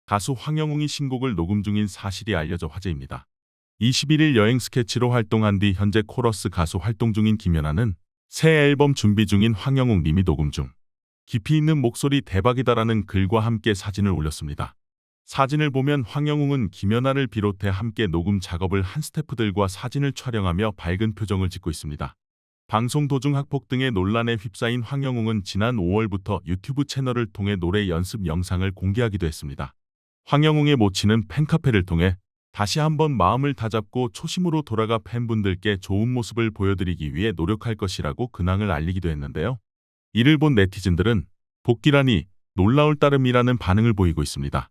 가수 황영웅이 신곡을 녹음 중인 사실이 알려져 화제입니다. 21일 여행 스케치로 활동한 뒤 현재 코러스 가수 활동 중인 김연아는 새 앨범 준비 중인 황영웅 님이 녹음 중 깊이 있는 목소리 대박이다라는 글과 함께 사진을 올렸습니다. 사진을 보면 황영웅은 김연아를 비롯해 함께 녹음 작업을 한 스태프들과 사진을 촬영하며 밝은 표정을 짓고 있습니다. 방송 도중 학폭 등의 논란에 휩싸인 황영웅은 지난 5월부터 유튜브 채널을 통해 노래 연습 영상을 공개하기도 했습니다. 황영웅의 모친은 팬카페를 통해 다시 한번 마음을 다잡고 초심으로 돌아가 팬분들께 좋은 모습을 보여드리기 위해 노력할 것이라고 근황을 알리기도 했는데요. 이를 본 네티즌들은 복귀라니 놀라울 따름이라는 반응을 보이고 있습니다.